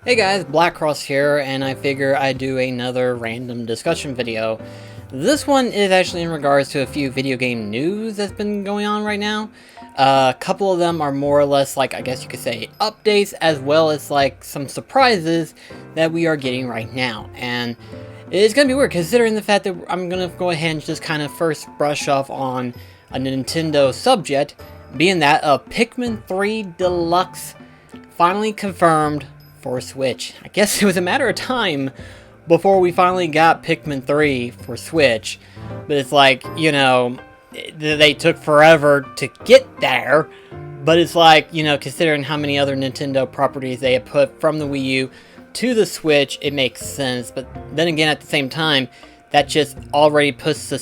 Hey guys, BlackCross here, and I figure I'd do another random discussion video. This one is actually in regards to a few video game news that's been going on right now. A couple of them are more or less like, I guess you could say, updates, as well as like some surprises that we are getting right now. And it's gonna be weird considering the fact that I'm gonna go ahead and just kind of first brush off on a Nintendo subject, being that Pikmin 3 Deluxe finally confirmed for Switch. I guess it was a matter of time before we finally got Pikmin 3 for Switch, but it's like, you know, they took forever to get there, but it's like, you know, considering how many other Nintendo properties they have put from the Wii U to the Switch, it makes sense. But then again, at the same time, that just already puts the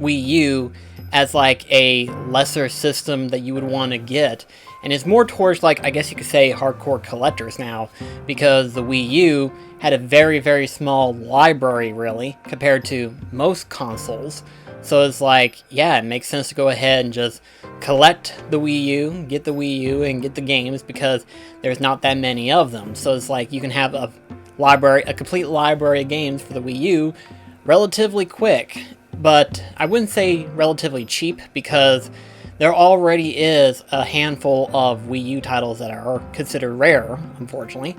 Wii U as like a lesser system that you would want to get. And it's more towards, like, I guess you could say hardcore collectors now, because the Wii U had a very, very small library, really, compared to most consoles. So it's like, yeah, it makes sense to go ahead and just collect the Wii U, get the Wii U, and get the games, because there's not that many of them. So it's like you can have a library, a complete library of games for the Wii U relatively quick. But I wouldn't say relatively cheap, because there already is a handful of Wii U titles that are considered rare, unfortunately.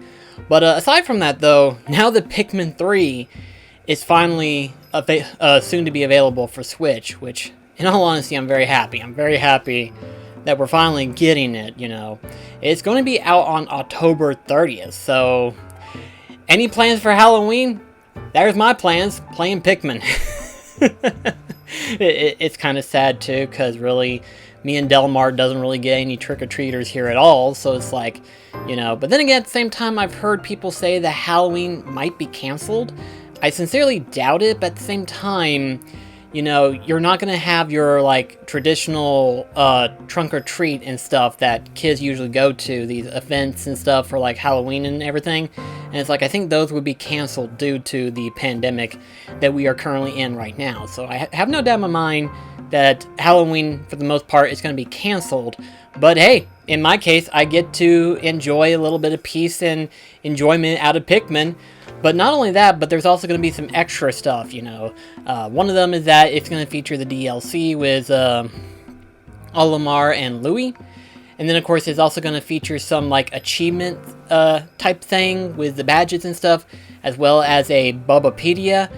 But aside from that, though, now that Pikmin 3 is finally soon to be available for Switch, which, in all honesty, I'm very happy. I'm very happy that we're finally getting it, you know. It's going to be out on October 30th, so any plans for Halloween? There's my plans, playing Pikmin. It's kind of sad, too, because really, me and Delmar doesn't really get any trick-or-treaters here at all, so it's like, you know. But then again, at the same time, I've heard people say that Halloween might be canceled. I sincerely doubt it, but at the same time, you know, you're not going to have your, like, traditional trunk-or-treat and stuff that kids usually go to, these events and stuff for, like, Halloween and everything. And it's like, I think those would be canceled due to the pandemic that we are currently in right now. So I have no doubt in my mind that Halloween, for the most part, is going to be canceled. But hey, in my case, I get to enjoy a little bit of peace and enjoyment out of Pikmin. But not only that, but there's also going to be some extra stuff, you know. One of them is that it's going to feature the DLC with Olimar and Louie. And then, of course, it's also going to feature some, like, achievement type thing with the badges and stuff, as well as a Bulbapedia.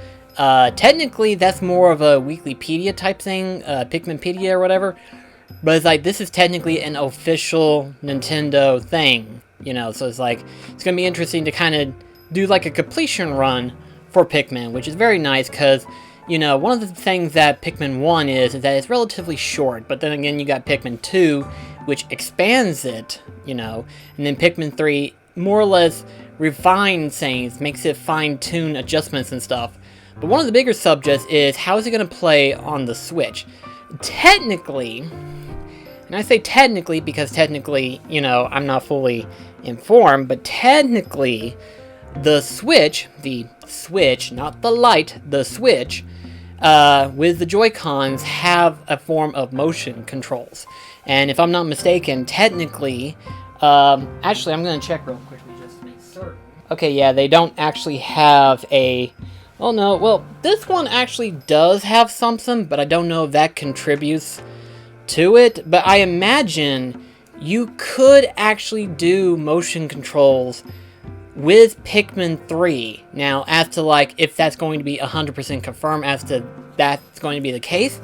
Technically, that's more of a Weeklypedia type thing, Pikminpedia or whatever. But it's like, this is technically an official Nintendo thing, you know. So it's like, it's going to be interesting to kind of do like a completion run for Pikmin, which is very nice because, you know, one of the things that Pikmin 1 is that it's relatively short. But then again, you got Pikmin 2, which expands it, you know. And then Pikmin 3 more or less refines things, makes it fine-tune adjustments and stuff. But one of the bigger subjects is, how is it going to play on the Switch? Technically, and I say technically because technically, you know, I'm not fully informed, but technically, the Switch, not the Lite, the Switch, with the Joy-Cons have a form of motion controls. And if I'm not mistaken, technically, actually, I'm going to check real quickly just to make certain. Okay, yeah, they don't actually have a... Oh no, well, this one actually does have something, but I don't know if that contributes to it. But I imagine you could actually do motion controls with Pikmin 3. Now, as to, like, if that's going to be 100% confirmed as to that's going to be the case,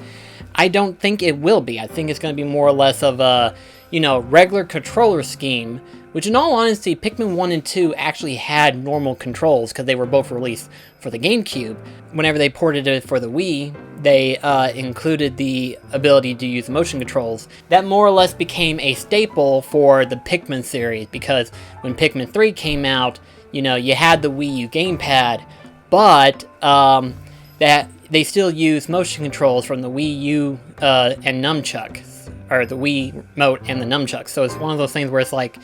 I don't think it will be. I think it's going to be more or less of a, you know, regular controller scheme, which in all honesty, Pikmin 1 and 2 actually had normal controls because they were both released for the GameCube. Whenever they ported it for the Wii, they included the ability to use motion controls. That more or less became a staple for the Pikmin series, because when Pikmin 3 came out, you know, you had the Wii U gamepad, but that they still use motion controls from the Wii U and nunchucks, or the Wii Remote and the nunchucks. So it's one of those things where it's like,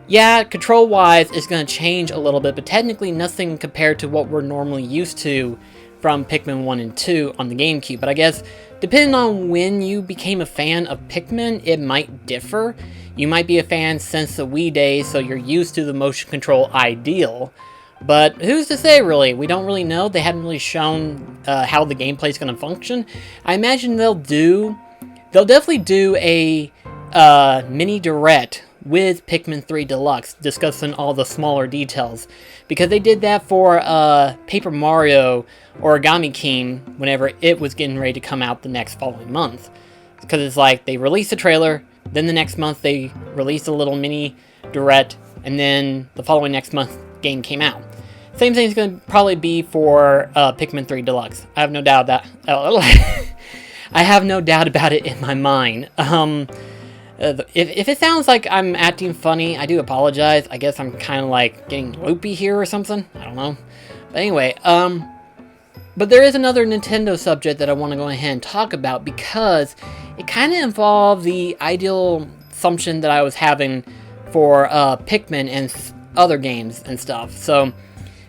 yeah, control-wise, it's going to change a little bit, but technically nothing compared to what we're normally used to from Pikmin 1 and 2 on the GameCube. But I guess, depending on when you became a fan of Pikmin, it might differ. You might be a fan since the Wii days, so you're used to the motion control ideal. But who's to say, really? We don't really know. They haven't really shown how the gameplay is going to function. I imagine they'll definitely do a mini direct with Pikmin 3 Deluxe, discussing all the smaller details. Because they did that for Paper Mario Origami King whenever it was getting ready to come out the next following month. Because it's like, they released a trailer, then the next month they released a little mini direct, and then the following next month, game came out. Same thing's going to probably be for Pikmin 3 Deluxe. I have no doubt that... I have no doubt about it in my mind. If it sounds like I'm acting funny, I do apologize. I guess I'm kind of like getting loopy here or something. I don't know. But anyway, but there is another Nintendo subject that I want to go ahead and talk about, because it kind of involved the ideal assumption that I was having for Pikmin and other games and stuff. So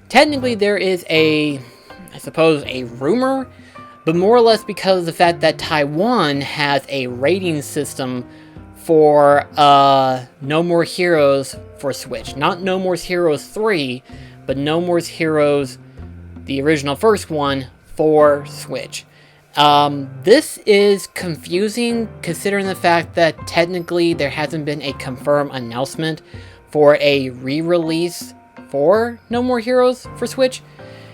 technically there is I suppose a rumor, but more or less because of the fact that Taiwan has a rating system for No More Heroes for Switch. Not No More Heroes 3, but No More Heroes, the original first one, for Switch. This is confusing considering the fact that technically there hasn't been a confirmed announcement for a re-release for No More Heroes for Switch.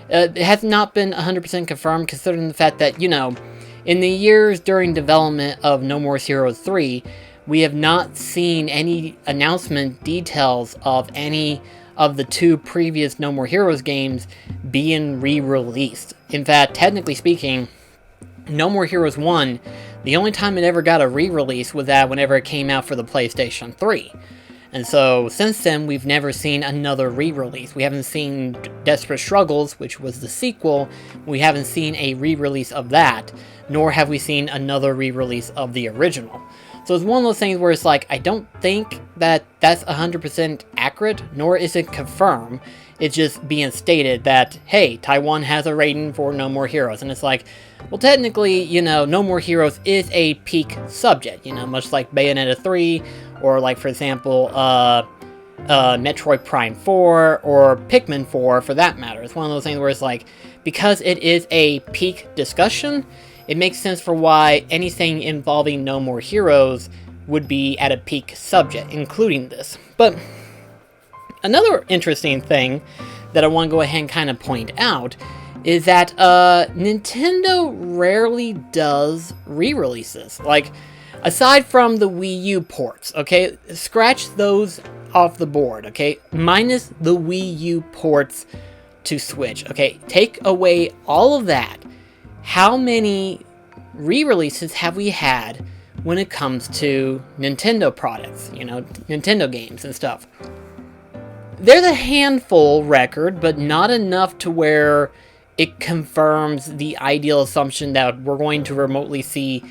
It has not been 100% confirmed, considering the fact that, you know, in the years during development of No More Heroes 3, we have not seen any announcement details of any of the two previous No More Heroes games being re-released. In fact, technically speaking, No More Heroes 1, the only time it ever got a re-release was that whenever it came out for the PlayStation 3. And so, since then, we've never seen another re-release. We haven't seen Desperate Struggles, which was the sequel. We haven't seen a re-release of that, nor have we seen another re-release of the original. So it's one of those things where it's like, I don't think that that's 100% accurate, nor is it confirmed. It's just being stated that, hey, Taiwan has a rating for No More Heroes. And it's like, well, technically, you know, No More Heroes is a peak subject, you know, much like Bayonetta 3, or like, for example, Metroid Prime 4, or Pikmin 4, for that matter. It's one of those things where it's like, because it is a peak discussion, it makes sense for why anything involving No More Heroes would be at a peak subject, including this. But another interesting thing that I want to go ahead and kind of point out is that Nintendo rarely does re-releases. Like, aside from the Wii U ports, okay? Scratch those off the board, okay? Minus the Wii U ports to Switch, okay? Take away all of that. How many re-releases have we had when it comes to Nintendo products, you know, Nintendo games and stuff? There's a handful record, but not enough to where it confirms the ideal assumption that we're going to remotely see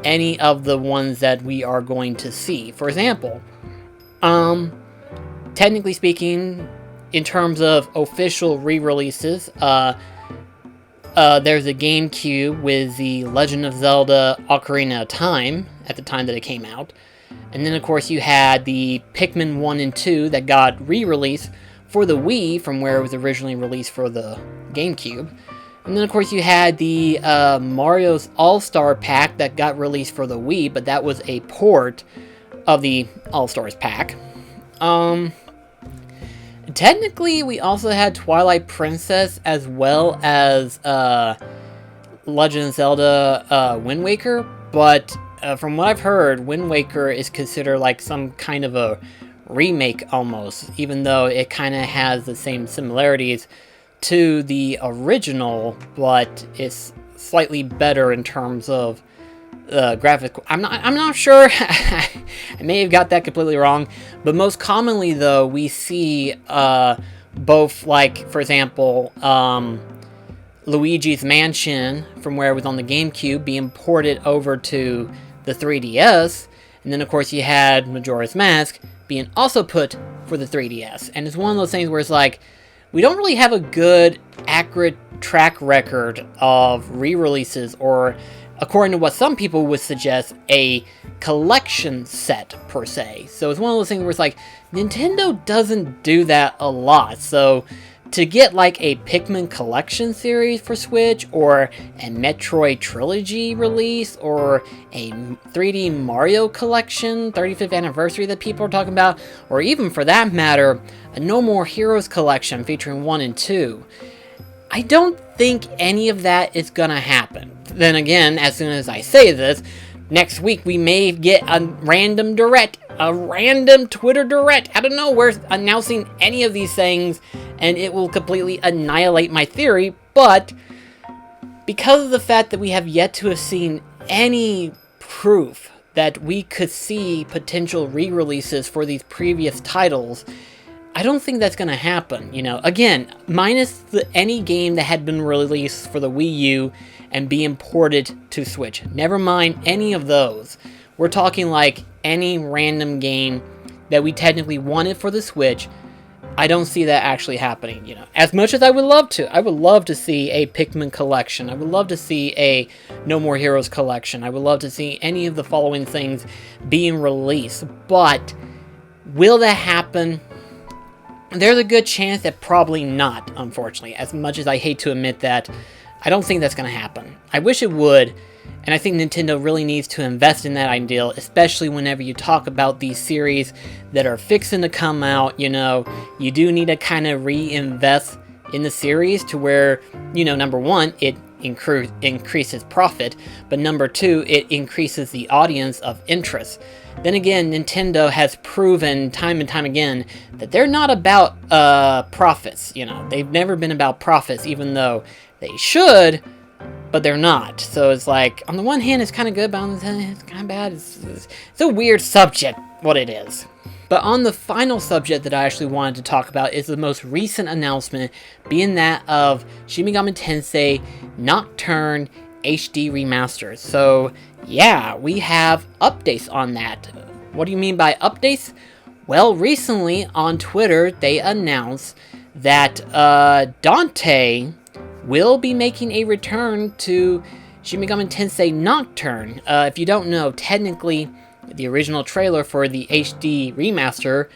any of the ones that we are going to see. For example, technically speaking, in terms of official re-releases, there's a GameCube with the Legend of Zelda Ocarina of Time at the time that it came out. And then, of course, you had the Pikmin 1 and 2 that got re-released for the Wii from where it was originally released for the GameCube. And then, of course, you had the Mario's All-Star Pack that got released for the Wii, but that was a port of the All-Stars Pack. Technically, we also had Twilight Princess as well as Legend of Zelda Wind Waker, but from what I've heard, Wind Waker is considered like some kind of a remake almost, even though it kind of has the same similarities to the original, but it's slightly better in terms of graphic. I'm not sure. I may have got that completely wrong, but most commonly though, we see both, like, for example, Luigi's Mansion from where it was on the GameCube being ported over to the 3DS, and then of course you had Majora's Mask being also put for the 3DS. And it's one of those things where it's like, we don't really have a good, accurate track record of re-releases or according to what some people would suggest, a collection set per se. So it's one of those things where it's like, Nintendo doesn't do that a lot. So to get like a Pikmin collection series for Switch, or a Metroid trilogy release, or a 3D Mario collection 35th anniversary that people are talking about, or even for that matter, a No More Heroes collection featuring 1 and 2, I don't think any of that is gonna happen. Then again, as soon as I say this, next week we may get a random Twitter direct out of nowhere announcing any of these things, and it will completely annihilate my theory. But because of the fact that we have yet to have seen any proof that we could see potential re-releases for these previous titles, I don't think that's going to happen. You know, again, minus any game that had been released for the Wii U and being ported to Switch. Never mind any of those. We're talking like any random game that we technically wanted for the Switch. I don't see that actually happening, you know. As much as I would love to see a Pikmin collection. I would love to see a No More Heroes collection. I would love to see any of the following things being released. But will that happen? There's a good chance that probably not, unfortunately. As much as I hate to admit that, I don't think that's going to happen. I wish it would, and I think Nintendo really needs to invest in that ideal, especially whenever you talk about these series that are fixing to come out. You know, you do need to kind of reinvest in the series to where, you know, number one, it increases profit, but number two, it increases the audience of interest. Then again, Nintendo has proven time and time again that they're not about profits. You know, they've never been about profits, even though they should, but they're not. So it's like, on the one hand, it's kind of good, but on the other hand, it's kind of bad. It's a weird subject, what it is. But on the final subject that I actually wanted to talk about is the most recent announcement, being that of Shin Megami Tensei Nocturne HD Remastered. So yeah, we have updates on that. What do you mean by updates? Well, recently on Twitter, they announced that Dante will be making a return to Shin Megami Tensei Nocturne. If you don't know, technically, the original trailer for the HD remaster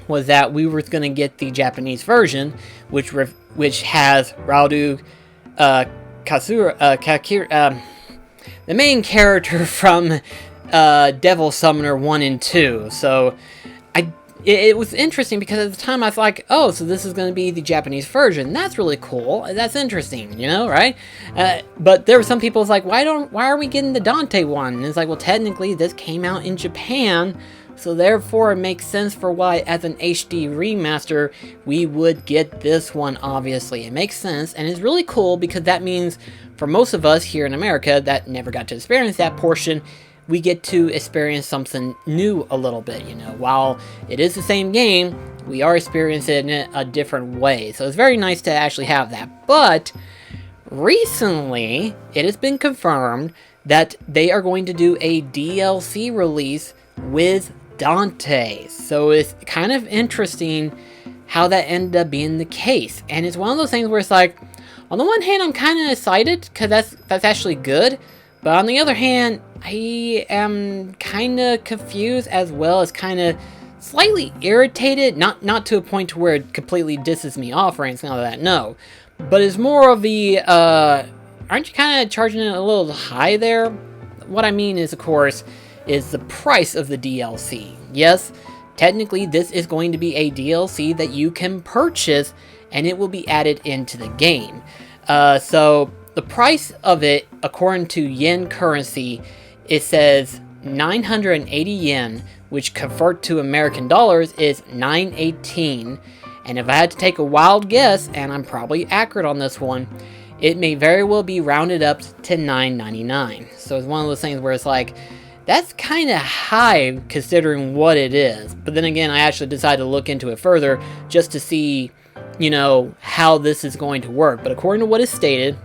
was that we were going to get the Japanese version, which has Raudu Kakira, the main character from Devil Summoner 1 and 2. So it was interesting because at the time I was like, oh, so this is going to be the Japanese version. That's really cool. That's interesting, you know, right? But there were some people who's like, why are we getting the Dante one? And it's like, well, technically this came out in Japan, so therefore it makes sense for why as an HD remaster we would get this one. Obviously, it makes sense, and it's really cool because that means for most of us here in America that never got to experience that portion, we get to experience something new a little bit, you know. While it is the same game, we are experiencing it a different way. So it's very nice to actually have that. But recently, it has been confirmed that they are going to do a DLC release with Dante. So it's kind of interesting how that ended up being the case. And it's one of those things where it's like, on the one hand, I'm kind of excited because that's actually good. But on the other hand, I am kind of confused as well as kind of slightly irritated. Not to a point to where it completely disses me off or anything like that, no. But it's more of the, aren't you kind of charging it a little high there? What I mean is, of course, is the price of the DLC. Yes, technically this is going to be a DLC that you can purchase and it will be added into the game. So the price of it, according to yen currency, it says 980 yen, which convert to American dollars is 918. And if I had to take a wild guess, and I'm probably accurate on this one, it may very well be rounded up to 999. So it's one of those things where it's like, that's kind of high considering what it is. But then again, I actually decided to look into it further just to see, you know, how this is going to work. But according to what is stated,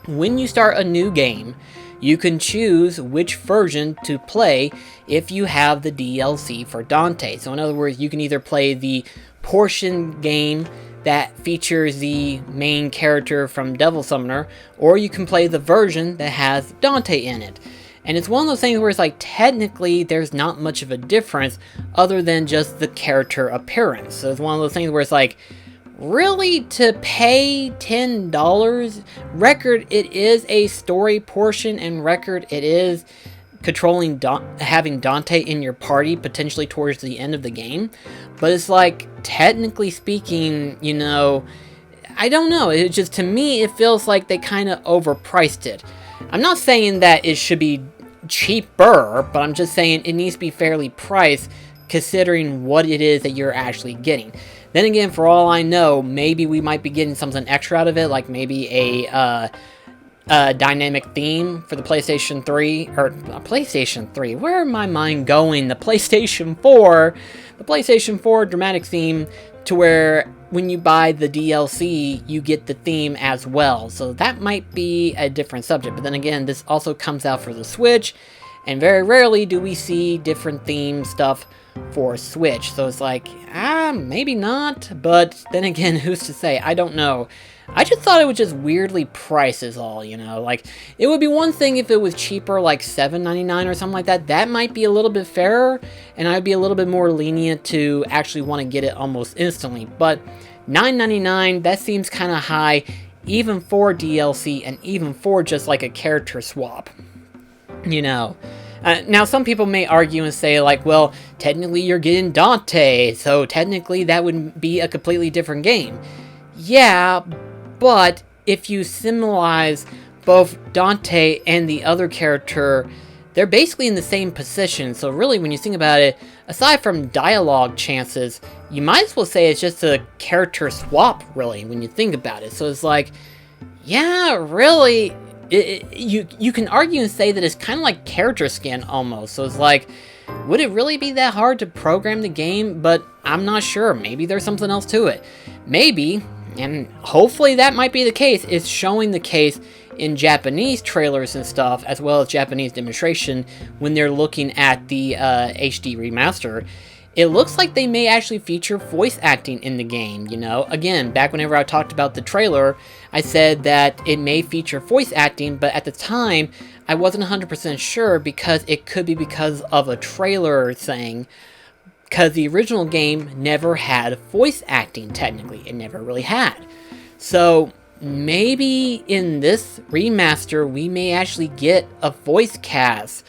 when you start a new game, you can choose which version to play if you have the DLC for Dante. So in other words, you can either play the portion game that features the main character from Devil Summoner, or you can play the version that has Dante in it. And it's one of those things where it's like, technically, there's not much of a difference other than just the character appearance. So it's one of those things where it's like, really, to pay $10? Record, it is a story portion, and record, it is controlling having Dante in your party potentially towards the end of the game. But it's like, technically speaking, you know, I don't know. It just, to me, it feels like they kind of overpriced it. I'm not saying that it should be cheaper, but I'm just saying it needs to be fairly priced considering what it is that you're actually getting. Then again, for all I know, maybe we might be getting something extra out of it, like maybe a dynamic theme for the PlayStation 3, or PlayStation 3, where my mind going? The PlayStation 4, the PlayStation 4 dramatic theme, to where when you buy the DLC, you get the theme as well. So that might be a different subject. But then again, this also comes out for the Switch, and very rarely do we see different theme stuff for Switch. So it's like, maybe not. But then again, who's to say? I don't know. I just thought it was just weirdly priced is all, you know. Like, it would be one thing if it was cheaper, like $7.99 or something like that. That might be a little bit fairer, and I'd be a little bit more lenient to actually want to get it almost instantly. But $9.99, that seems kind of high, even for DLC, and even for just like a character swap, you know. Now, some people may argue and say, like, well, technically you're getting Dante, so technically that would be a completely different game. Yeah, but if you symbolize both Dante and the other character, they're basically in the same position. So really, when you think about it, aside from dialogue chances, you might as well say it's just a character swap, really, when you think about it. So it's like, yeah, really, you can argue and say that it's kind of like character skin almost. So it's like, would it really be that hard to program the game? But I'm not sure. Maybe there's something else to it. Maybe, and hopefully that might be the case, is showing the case in Japanese trailers and stuff, as well as Japanese demonstration when they're looking at the HD remaster. It looks like they may actually feature voice acting in the game, you know. Again, back whenever I talked about the trailer, I said that it may feature voice acting, but at the time, I wasn't 100% sure because it could be because of a trailer thing. Because the original game never had voice acting, technically. It never really had. So, maybe in this remaster, we may actually get a voice cast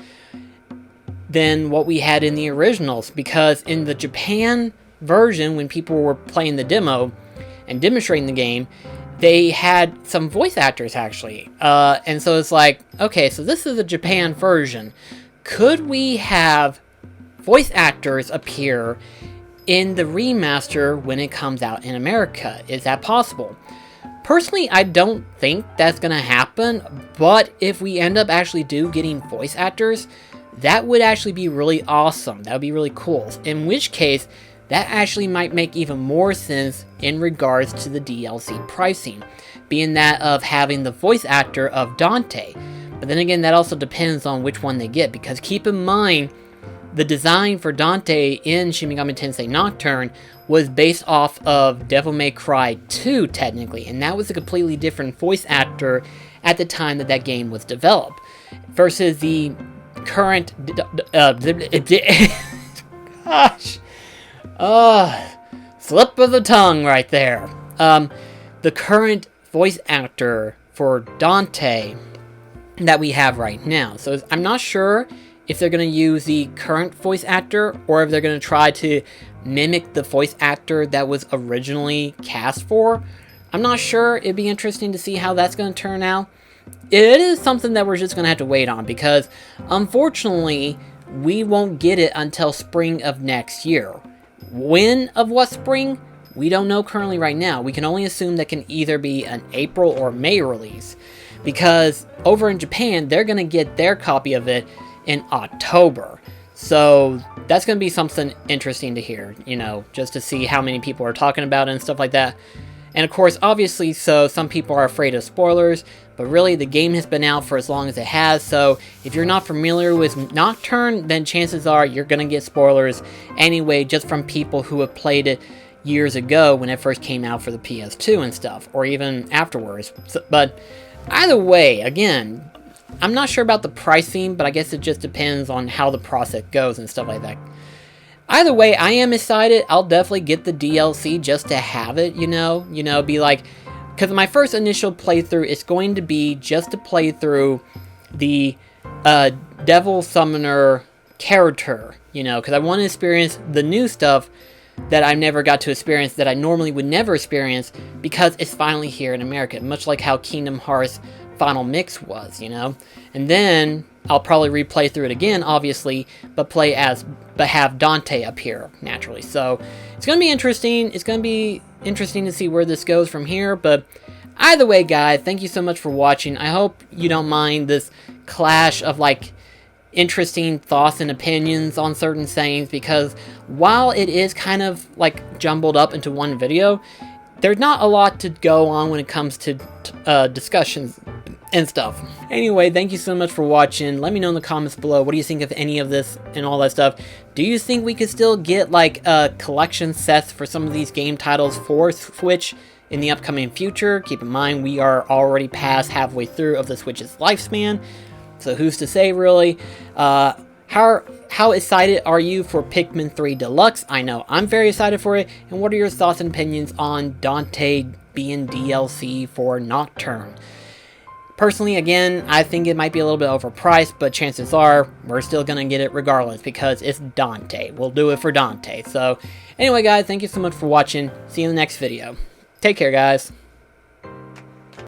than what we had in the originals. Because in the Japan version, when people were playing the demo and demonstrating the game, they had some voice actors, actually. And so it's like, okay, so this is the Japan version. Could we have voice actors appear in the remaster when it comes out in America? Is that possible? Personally, I don't think that's going to happen, but if we end up actually getting voice actors, that would actually be really awesome. That would be really cool. In which case, that actually might make even more sense in regards to the DLC pricing, being that of having the voice actor of Dante. But then again, that also depends on which one they get, because keep in mind, the design for Dante in Shin Megami Tensei Nocturne was based off of Devil May Cry 2, technically, and that was a completely different voice actor at the time that that game was developed, versus the current gosh, slip of the tongue right there. The current voice actor for Dante that we have right now. So I'm not sure if they're going to use the current voice actor, or if they're going to try to mimic the voice actor that was originally cast for. I'm not sure. It'd be interesting to see how that's going to turn out. It is something that we're just going to have to wait on, because unfortunately, we won't get it until spring of next year. When of what spring? We don't know currently right now. We can only assume that can either be an April or May release, because over in Japan, they're going to get their copy of it in October. So that's going to be something interesting to hear, you know, just to see how many people are talking about it and stuff like that. And of course, obviously, so some people are afraid of spoilers, but really the game has been out for as long as it has, so if you're not familiar with Nocturne, then chances are you're going to get spoilers anyway, just from people who have played it, years ago when it first came out for the PS2 and stuff, or even afterwards. So, but either way, again, I'm not sure about the pricing, but I guess it just depends on how the process goes and stuff like that. Either way, I am excited. I'll definitely get the DLC just to have it, you know, be like, because my first initial playthrough is going to be just to play through the Devil Summoner character, you know, because I want to experience the new stuff that I never got to experience, that I normally would never experience, because it's finally here in America, much like how Kingdom Hearts Final Mix was, you know. And then I'll probably replay through it again, obviously, but have Dante appear naturally. So it's gonna be interesting. It's gonna be interesting to see where this goes from here. But either way, guys, thank you so much for watching. I hope you don't mind this clash of like interesting thoughts and opinions on certain things, because while it is kind of like jumbled up into one video, there's not a lot to go on when it comes to discussions and stuff. Anyway, thank you so much for watching. Let me know in the comments below, what do you think of any of this and all that stuff? Do you think we could still get like collection sets for some of these game titles for Switch in the upcoming future? Keep in mind, we are already past halfway through of the Switch's lifespan, so who's to say, really? How excited are you for Pikmin 3 Deluxe? I know I'm very excited for it. And what are your thoughts and opinions on Dante being DLC for Nocturne? Personally, again, I think it might be a little bit overpriced, but chances are we're still going to get it regardless, because it's Dante. We'll do it for Dante. So anyway, guys, thank you so much for watching. See you in the next video. Take care, guys.